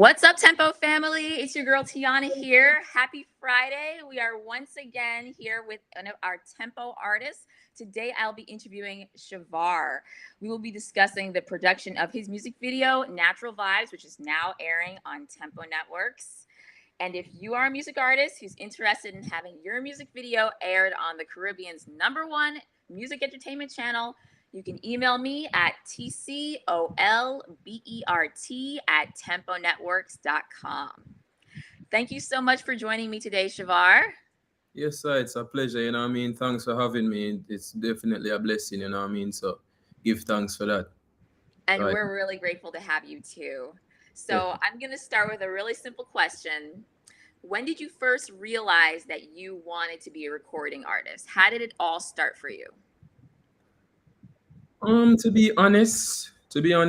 What's up, Tempo family? It's your girl Tiana here. Happy Friday. We are once again here with one of our Tempo artists. Today, I'll be interviewing Shavarr. We will be discussing the production of his music video, Natural Vibes, which is now airing on Tempo Networks. And if you are a music artist who's interested in having your music video aired on the Caribbean's #1 music entertainment channel, you can email me at tcolbert@temponetworks.com. Thank you so much for joining me today, Shavarr. Yes, sir, it's a pleasure, Thanks for having me. It's definitely a blessing, So give thanks for that. And we're really grateful to have you too. So Yeah. I'm going to start with a really simple question. When did you first realize that you wanted to be a recording artist? How did it all start for you? To be honest with you,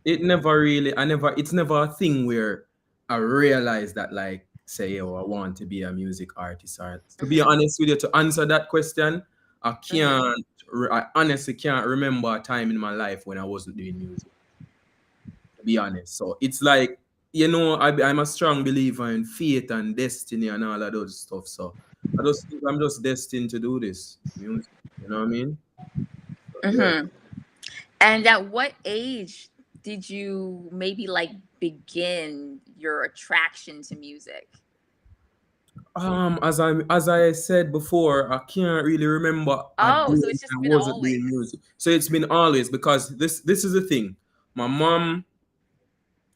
it's never a thing where I realize that, like, say, oh, I want to be a music artist. Or, to be honest with you, to answer that question, I honestly can't remember a time in my life when I wasn't doing music, to be honest. So it's like, I'm a strong believer in fate and destiny and all of those stuff. So I just think I'm just destined to do this music. You know what I mean? Yeah. And at what age did you maybe like begin your attraction to music? As I said before, I can't really remember a day Oh, so when it's just I been wasn't doing always. music. So it's been always, because this is the thing. My mom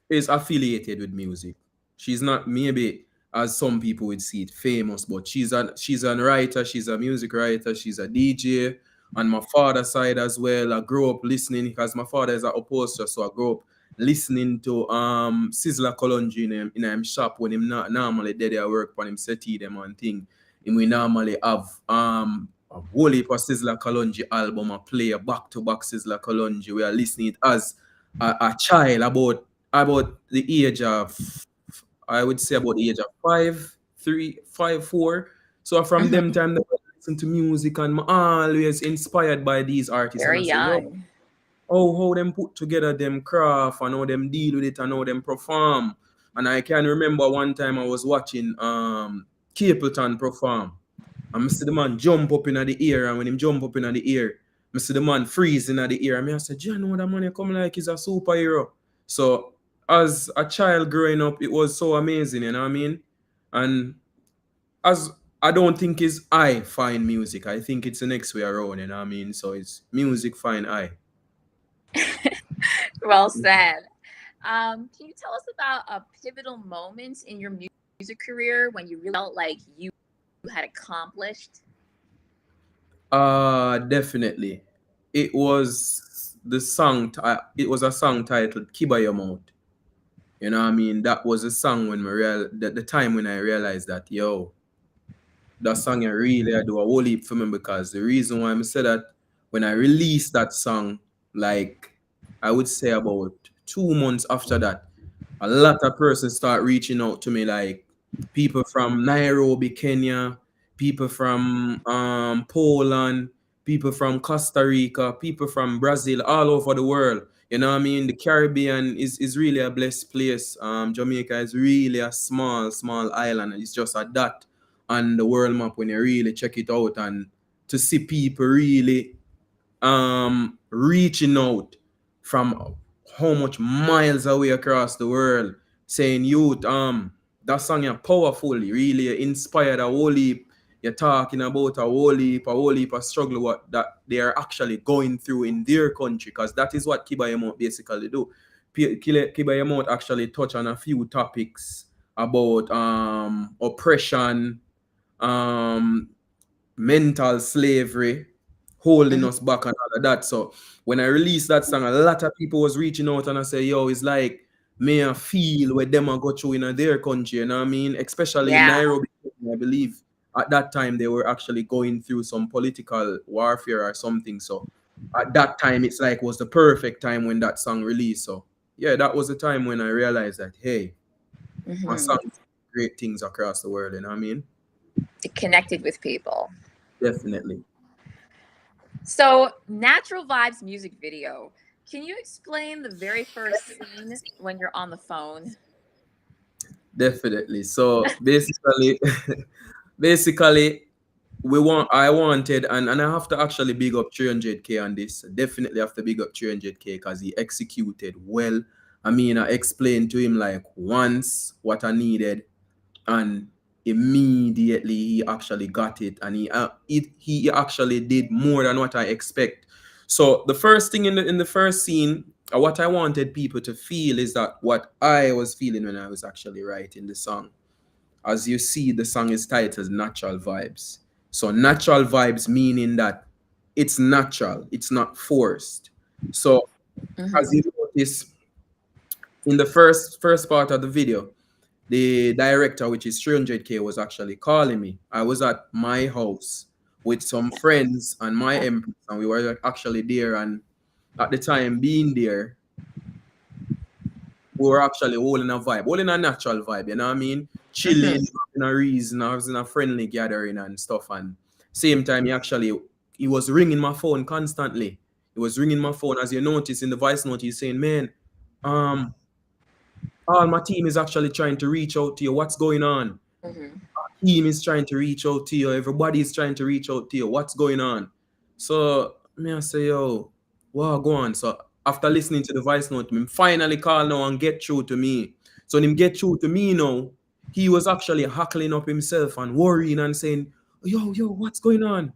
is affiliated with music. She's not, maybe as some people would see it, famous, but she's a writer, she's a music writer, she's a DJ. On my father's side as well, I grew up listening, because my father is an upholsterer, so I grew up listening to Sizzla Kalonji in him shop when him not normally there at work on him settee them and thing. And we normally have a whole heap of Sizzla Kalonji album, I play a back-to-back Sizzla Kalonji. We are listening it as a child, about the age of, I would say, about the age of 4. So from them time that I listen to music, and I'm always inspired by these artists, and Very I say, yo, young. how them put together them craft, and how them deal with it, and how them perform. And I can remember one time I was watching Capleton perform, and I see the man jump up in the air, and when him jump up in the air, I see the man freeze in the air. I said, "Do you know that man come like he's a superhero?" So as a child growing up, it was so amazing, you know what I mean? And as I don't think it's I find music, I think it's the next way around, you know what I mean? So it's music find I. Well said. Can you tell us about a pivotal moment in your music career when you really felt like you had accomplished? Definitely. It was it was a song titled Kiba Your Mouth. You know what I mean? That was a song when the time when I realized that, yo, that song I really I do a whole heap for me, because the reason why I said that, when I released that song, like, I would say about 2 months after that, a lot of persons start reaching out to me, like people from Nairobi, Kenya, people from Poland, people from Costa Rica, people from Brazil, all over the world. You know what I mean? The Caribbean is really a blessed place. Jamaica is really a small island. It's just a dot on the world map when you really check it out, and to see people really reaching out from how much miles away across the world, saying, youth, that song is powerful, really inspired a whole heap. You're talking about a whole heap of struggle what that they are actually going through in their country, because that is what Kiba Yamot basically do. Kiba Yamot actually touch on a few topics about oppression, um mental slavery, holding us back, and all of that. So when I released that song, a lot of people was reaching out, and I say, yo, it's like me I feel where them are go through in their country, you know what I mean? Especially in Yeah. Nairobi, I believe at that time they were actually going through some political warfare or something. So at that time, it's like was the perfect time when that song released. So yeah, that was the time when I realized that, hey, my song is great things across the world, you know what I mean? It connected with people. Definitely. So, Natural Vibes music video. Can you explain the very first scene when you're on the phone? Definitely. So basically, basically, I wanted, and I have to actually big up 300K on this. Definitely have to big up 300K because he executed well. I mean, I explained to him like once what I needed, and immediately he actually got it, and he actually did more than what I expect. So the first thing in the first scene, what I wanted people to feel is that what I was feeling when I was actually writing the song. As you see, the song is titled Natural Vibes. So natural vibes meaning that it's natural, it's not forced. So as you notice in the first part of the video, the director, which is 300K, was actually calling me. I was at my house with some friends and my empress, and we were actually there. And at the time being there, we were actually holding a natural vibe, you know what I mean? Chilling, in a reason, I was in a friendly gathering and stuff. And same time, he was ringing my phone constantly. He was ringing my phone, as you notice in the voice note. He's saying, "Man, um, all my team is actually trying to reach out to you. What's going on? Team is trying to reach out to you. Everybody is trying to reach out to you. What's going on?" So me I say, yo, what go on? So after listening to the voice note, him finally call now and get through to me. So when him get through to me now, he was actually hackling up himself and worrying and saying, yo, what's going on?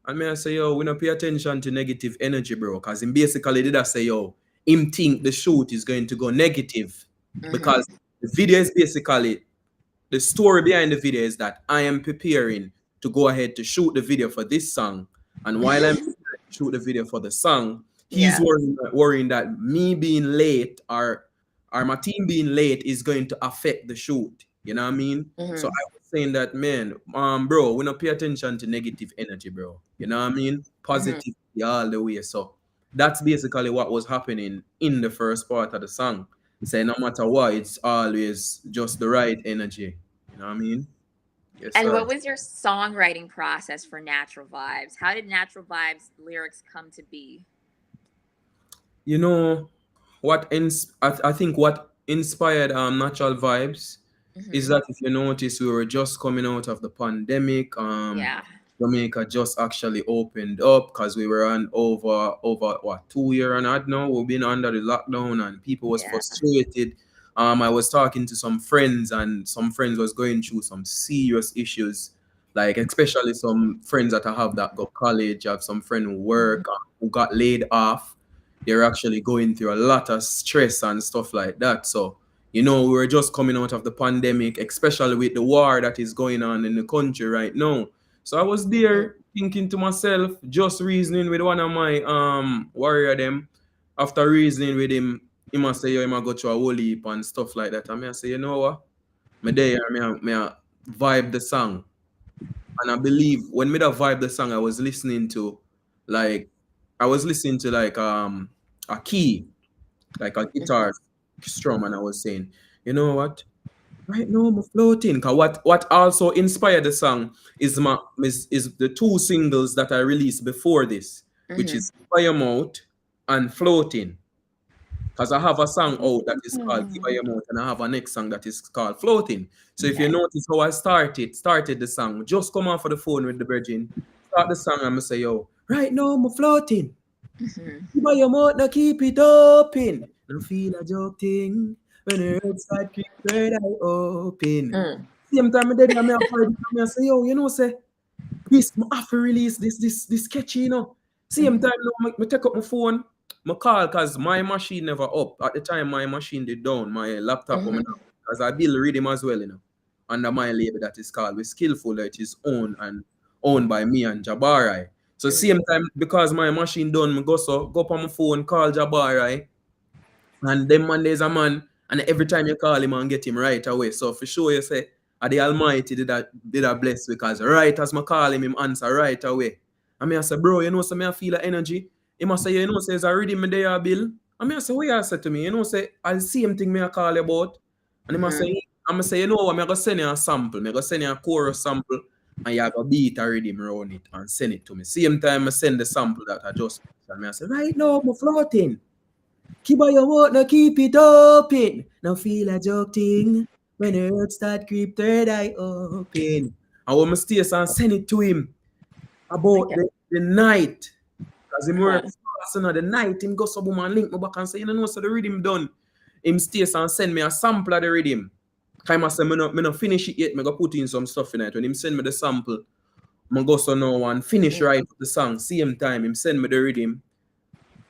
And me I say, yo, we don't pay attention to negative energy, bro. Cause him basically did I say, yo, him think the shoot is going to go negative. Because the video is basically, the story behind the video is that I am preparing to go ahead to shoot the video for this song. And while I'm shoot the video for the song, he's worrying that me being late or my team being late is going to affect the shoot. You know what I mean? So I was saying that, man, bro, we don't pay attention to negative energy, bro. You know what I mean? Positivity all the way. So that's basically what was happening in the first part of the song. Say no matter what, it's always just the right energy. You know what I mean? Yes, And sir. what was your songwriting process for Natural Vibes? How did Natural Vibes lyrics come to be? You know I think what inspired Natural Vibes is that if you notice, we were just coming out of the pandemic. Yeah. Jamaica just actually opened up because we were on over what 2 year and a half now. We've been under the lockdown and people was Yeah. frustrated. I was talking to some friends and some friends was going through some serious issues, like especially some friends that I have that go college. I have some friend who work who got laid off. They're actually going through a lot of stress and stuff like that. So we were just coming out of the pandemic, especially with the war that is going on in the country right now. So I was there thinking to myself, just reasoning with one of my warrior them. After reasoning with him, he must say, yo, he must go to a whole heap and stuff like that. And I say, you know what? Me there, me vibe the song. And I believe when me da vibe the song, I was listening to like a key, like a guitar strum, and I was saying, you know what? Right now I'm floating. Cause what also inspired the song is the two singles that I released before this, which is Fire Mouth and Floating. Because I have a song out that is called Give Her Your Mouth, and I have a next song that is called Floating. So if you notice how I started the song, just come off of the phone with the virgin, start the song, and I say, yo, right now I'm floating. Give her your mouth, now keep it open. Now feel a joke thing. When the red side creep, red eye open. Same time I did that, I say, yo, say, this, I have to release this sketchy, Same time, I take up my phone, my call, because my machine never up. At the time, my machine did down, my laptop, because I build rhythm as well, under my label that is called with Skillful, that is owned by me and Jabari. So same time, because my machine done, I go up on my phone, call Jabari, and them man there's a man, and every time you call him and get him right away. So for sure you say, the Almighty did that bless, because right as I call him answer right away. And I say, bro, so I feel the energy. He must say, say, it's already me there, Bill. And I say, what you say to me? Say, I see him thing me I call you about. And he must say, I'm say, what, I'm going to send you a sample. I'm going to send you a chorus sample, and you have a beat a rhythm around it and send it to me. Same time I send the sample that I just, and I say, right now, I'm floating. Keep by your mouth, now keep it open. Now feel a joke thing. When the earth start creep, third eye open. And when I stay and send it to him about Okay. the night. As him work Uh-huh. fast, the night, him go some woman link me back and say, you know, so the rhythm done. Him stay and send me a sample of the rhythm. Kind of say, me no finish it yet, me go put in some stuff in it. When him send me the sample, I go so now and finish right the song. Same time, him send me the rhythm.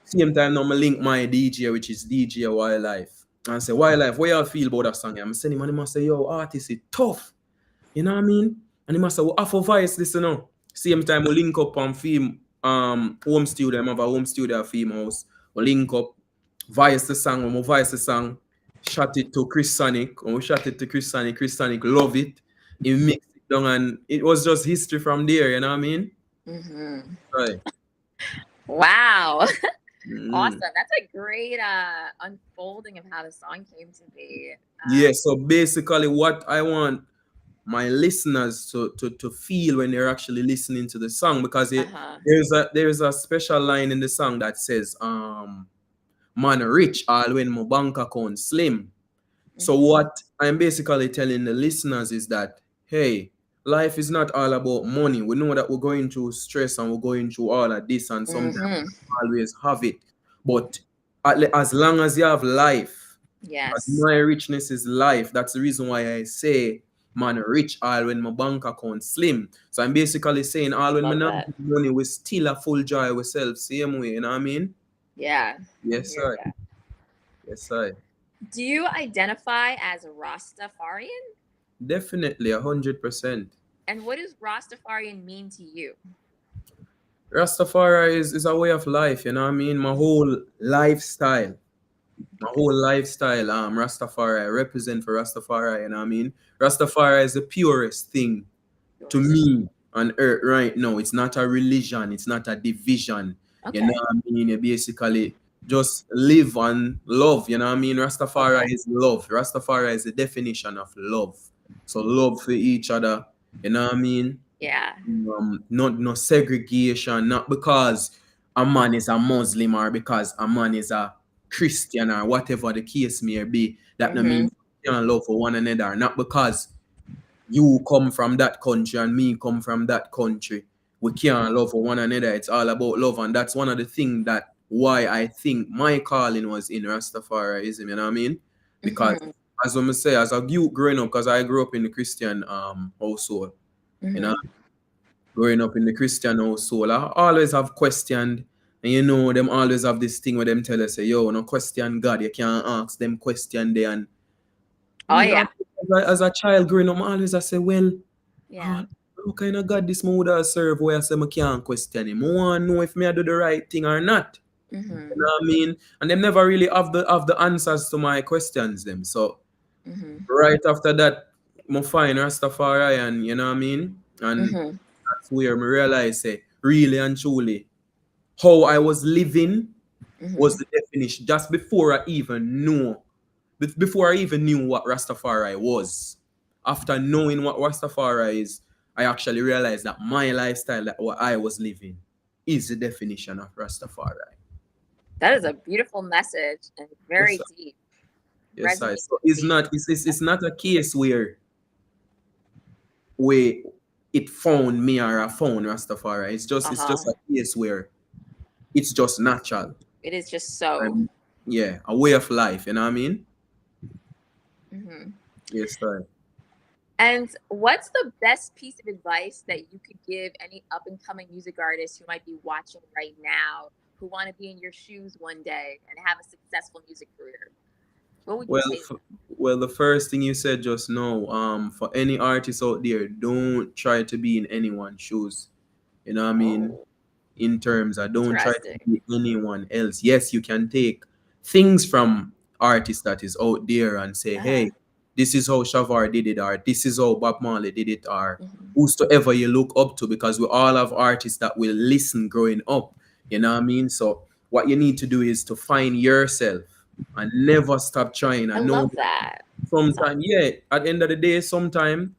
Same time now, I link my DJ, which is DJ Wildlife. And I say, Wildlife, what y'all feel about that song? I'm sending him and he must say, yo, artist, it tough. You know what I mean? And he must say, well, half of voice this, you know. Same time, we link up on film, home studio. I have a home studio at Film House. We link up, voice the song. When we voice the song, shot it to Chris Sonic. When we shot it to Chris Sonic love it. He mixed it down and it was just history from there, you know what I mean? Mm-hmm. Right. Wow. Mm. Awesome. That's a great unfolding of how the song came to be. Yeah, so basically what I want my listeners to feel when they're actually listening to the song, because Uh-huh. there's a special line in the song that says man rich all when my bank account slim. So what I'm basically telling the listeners is that, hey, life is not all about money. We know that we're going through stress and we're going through all of this, and sometimes we always have it. But as long as you have life, as Yes. my richness is life. That's the reason why I say, man, rich all when my bank account slim. So I'm basically saying all when Love me not that. have money, we still a full joy ourselves. Same way, you know what I mean? Yeah. I Yes, hear sir. that. Yes, sir. Do you identify as a Rastafarian? Definitely 100%. And what does Rastafarian mean to you? Rastafari is a way of life, you know what I mean? My whole lifestyle. Rastafari, I represent for Rastafari, you know what I mean? Rastafari is the purest thing to Yours. me on earth right now. It's not a religion, it's not a division. You know Okay. what I mean? You basically just live and love, you know what I mean? Love Rastafari that. is love. Rastafari is the definition of love. So love for each other, you know what I mean? Yeah. Not no segregation, not because a man is a Muslim or because a man is a Christian or whatever the case may be. That no means you can love for one another. Not because you come from that country and me come from that country. We can't love for one another. It's all about love, and that's one of the things that why I think my calling was in Rastafarianism. You know what I mean? Because as I say, as a youth growing up, because I grew up in the Christian household. You know, growing up in the Christian household, I always have questioned, and you know, them always have this thing where them tell us, say, yo, no question God, you can't ask them question there. And Oh me, yeah. as a child growing up, I always I say, well, Yeah. what kind of God this man would have served where I say I can't question him. I want to know if me I do the right thing or not. You know what I mean? And them never really have the answers to my questions them. So right after that, I find Rastafari, and you know what I mean? And that's where I realize, say, really and truly, how I was living was the definition. Just before I even knew what Rastafari was. After knowing what Rastafari is, I actually realized that my lifestyle, that what I was living, is the definition of Rastafari. That is a beautiful message and Yes, very sir. deep. Yes, sir. Resonates So with it's me. not it's not a case where it found me or I found Rastafari. It's just a case where it's just natural. It is just so. Yeah, a way of life. You know what I mean? hmm Yes, sir. And what's the best piece of advice that you could give any up and coming music artists who might be watching right now, who want to be in your shoes one day and have a successful music career? What would you Well, say? well, the first thing you said just now, for any artist out there, don't try to be in anyone's shoes. You know what I mean? Oh, In terms of don't try to interesting. be anyone else. Yes, you can take things from artists that is out there and say, hey, this is how Shavarr did it, or this is how Bob Marley did it, or whosoever you look up to, because we all have artists that will listen growing up. You know what I mean? So what you need to do is to find yourself and never stop trying. I I know love that. sometimes, yeah, at the end of the day, sometimes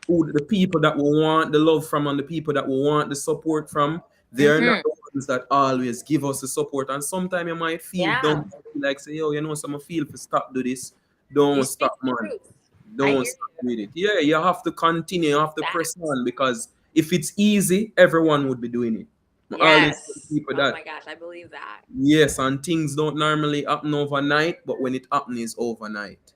who the people that will want the love from and the people that will want the support from, they're not Mm-hmm. the ones ones that always give us the support. And sometimes you might feel Yeah. dumb, like say, yo, you know, some feel for stop do this. You Don't speak stop, the man. truth. I Don't hear stop you. with it. Yeah, you have to continue, you have to press Facts. on because if it's easy, everyone would be doing it. I always tell Yes. people Oh that. my gosh, I believe that. Yes, and things don't normally happen overnight, but when it happens, it's overnight.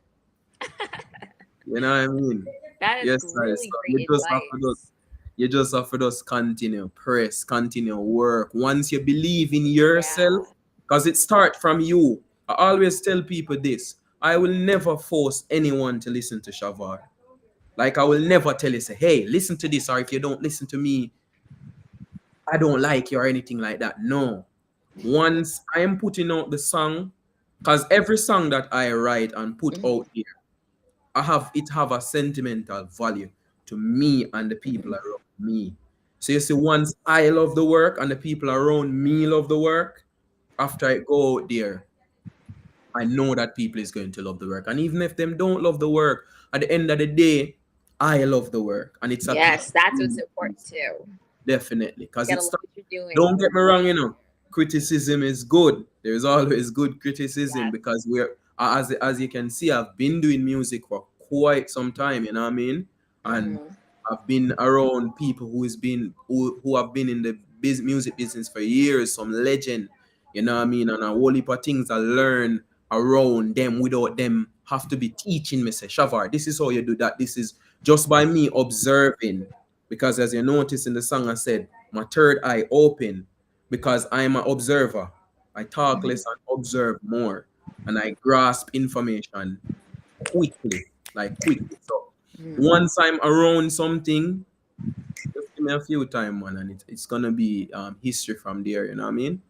You know what I mean? That is Yes, sir. So really great advice. you just have to just continue, press, continue, work. Once you believe in Yeah. yourself, because it starts from you. I always tell people this. I will never force anyone to listen to Shavar. Like I will never tell you, say, hey, listen to this, or if you don't listen to me, I don't like you or anything like that. No. Once I am putting out the song, because every song that I write and put Mhm. out there, have a sentimental value to me and the people around me. So you see, once I love the work and the people around me love the work, after I go out there, I know that people is going to love the work. And even if them don't love the work, at the end of the day, I love the work. And it's a peace. Yes, that's what's important too. Definitely. You Because gotta it's love what you're doing. don't get me wrong, you know, criticism is good. There's always good criticism Yes. because as you can see, I've been doing music for quite some time, you know what I mean? And Hmm. I've been around people who have been in the music business for years, some legend, you know what I mean? And a whole heap of things I learn around them without them have to be teaching me, say, Shavar, this is how you do that. This is just by me observing. Because as you notice in the song, I said, my third eye open because I'm an observer. I talk less and observe more. And I grasp information quickly, like quickly. So Hmm. once I'm around something, just give me a few time, man, and it's gonna be history from there. You know what I mean?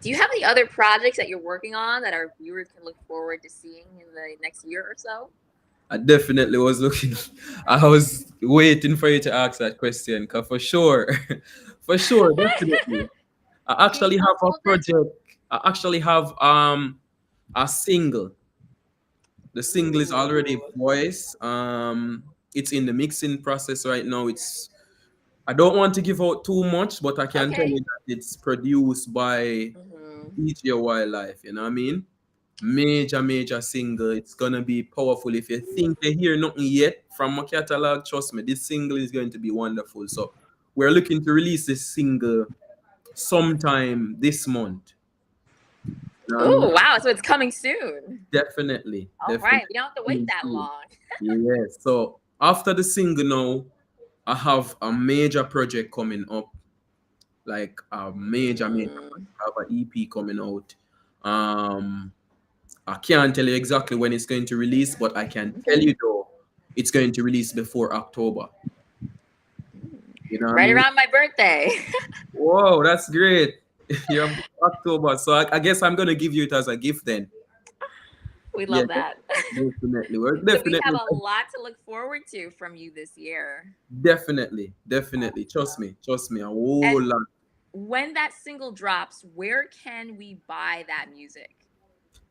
Do you have any other projects that you're working on that our viewers can look forward to seeing in the next year or so? I definitely was looking. I was waiting for you to ask that question, cause for sure, for sure, definitely. I Can you actually tell have us a a little bit? project. I actually have a single. The single is already Ooh. voiced. It's in the mixing process right now. I don't want to give out too much, but I can tell Okay. you that it's produced by Hmm. DJ Wildlife. You know what I mean? Major single. It's gonna be powerful. If you think you hear nothing yet from my catalog, trust me, this single is going to be wonderful. So we're looking to release this single sometime this month. You know what I mean? Oh, wow. So it's coming soon. Definitely, All definitely right. We don't have to wait coming that soon. long. Yes. So after the single now, I have a major project coming up, like a major Mm. project. I have an EP coming out. Um, I can't tell you exactly when it's going to release, but I can tell Okay. you though, it's going to release before October. You know what I Right mean? around my birthday. Whoa, that's great. You're October, so I guess I'm gonna give you it as a gift then. We Yeah, love that. definitely. We're So we have definitely, a lot to look forward to from you this year. definitely. Trust me, a whole And lot. when that single drops, where can we buy that music?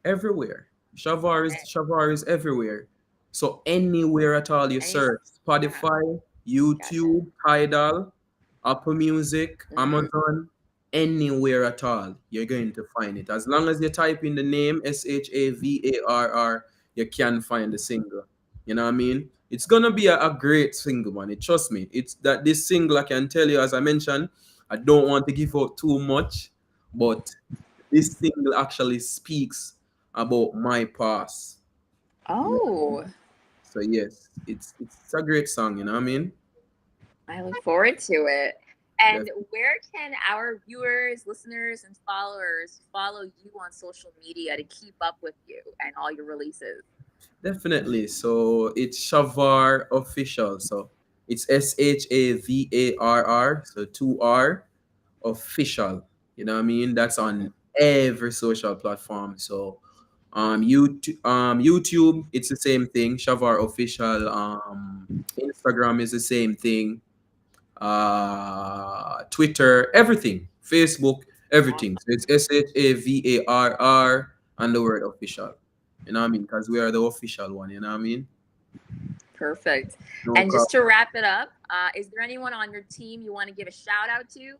Everywhere. Okay. Shavar is everywhere. So anywhere at all you Any, search, yeah, Spotify, gotcha. YouTube, Tidal, Apple Music, Hmm. Amazon, anywhere at all, you're going to find it. As long as you type in the name Shavarr, you can find the single. You know what I mean? It's gonna be a great single, man. Trust me. It's that this single, I can tell you, as I mentioned, I don't want to give out too much, but this single actually speaks about my past. You know? Oh, So yes, it's a great song, you know what I mean? I look forward to it. And Def- where can our viewers, listeners, and followers follow you on social media to keep up with you and all your releases? Definitely. So it's Shavar official. So it's Shavarr. So 2R official. You know what I mean? That's on every social platform. So YouTube, it's the same thing. Shavar official. Instagram is the same thing. Twitter, everything, Facebook, everything. So it's Shavarr and the word official. You know what I mean? Because we are the official one. You know what I mean? Perfect. No And cap. just to wrap it up, is there anyone on your team you want to give a shout out to?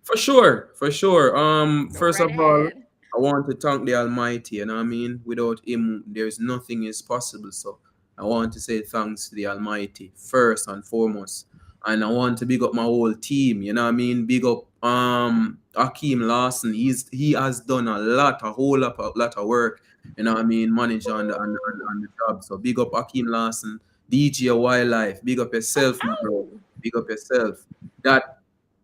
For sure, for sure. Go First right of all, ahead. I want to thank the Almighty. You know what I mean? Without Him, there's nothing is possible. So I want to say thanks to the Almighty first and foremost. And I want to big up my whole team. You know what I mean? Big up Akeem Lawson. He has done a whole lot of work. You know what I mean? Manager on the job. So big up Akeem Lawson, DJ Wildlife. Big up Oh, yourself, my bro. oh. Big up yourself. That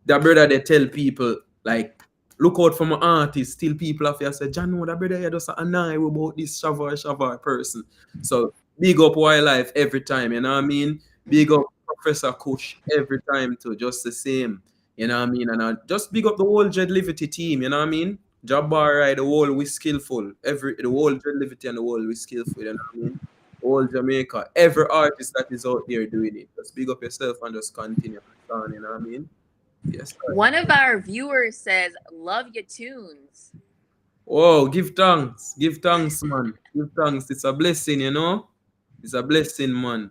that brother they tell people like look out for my artist. Still people have to say, John, no, that brother here just annoy about this Shavar person. So big up wildlife every time, you know what I mean? Big up Professor Kush every time too, just the same. You know what I mean? And I just big up the whole Dread Livity team, you know what I mean? Jabbar, right, the whole we skillful. The whole Dread Livity and the whole we skillful, you know what I mean? Whole Jamaica, every artist that is out there doing it. Just big up yourself and just continue on, you know what I mean? Yes, sir. One of our viewers says, "Love your tunes." Whoa, give thanks. Give thanks, man. Give thanks. It's a blessing, you know? It's a blessing, man.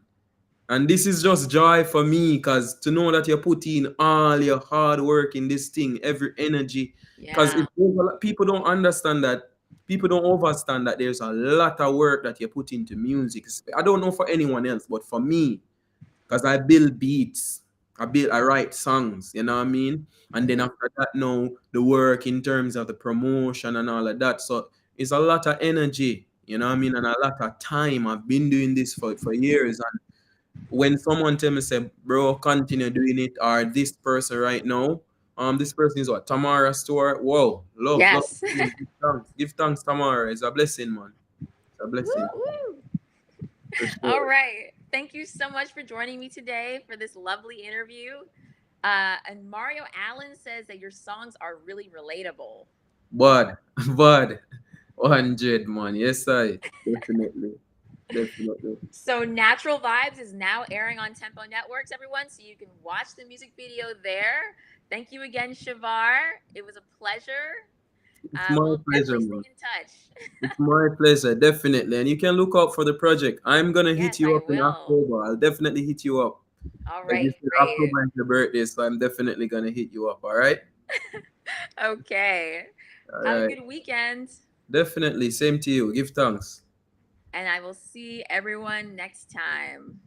And this is just joy for me because to know that you put in all your hard work in this thing, every energy. Because Yeah. people don't understand that, people don't understand that there's a lot of work that you put into music. I don't know for anyone else, but for me, because I build beats, I write songs, you know what I mean? And then Hmm. after that, now the work in terms of the promotion and all of that. So it's a lot of energy, you know what I mean? And a lot of time. I've been doing this for years. And when someone tell me, say, bro, continue doing it, or this person right now, this person is what, Tamara Stewart. Whoa, love, Yes. give thanks, Tamara. It's a blessing, man. It's a Woo, blessing woo. for All sure. right. Thank you so much for joining me today for this lovely interview. And Mario Allen says that your songs are really relatable. But, but 100, man. Yes, I definitely, definitely. So Natural Vibes is now airing on Tempo Networks, everyone, so you can watch the music video there. Thank you again, Shavar. It was a pleasure. It's my We'll pleasure, definitely stay man. in touch. It's my pleasure, definitely. And you can look out for the project. I'm gonna hit Yes, you I up in will. October. I'll definitely hit you up. All Like you right, said, great. October is your birthday, so I'm definitely gonna hit you up. All right. Okay. All Have a right. good weekend, Definitely. Same to you. Give thanks. and I will see everyone next time.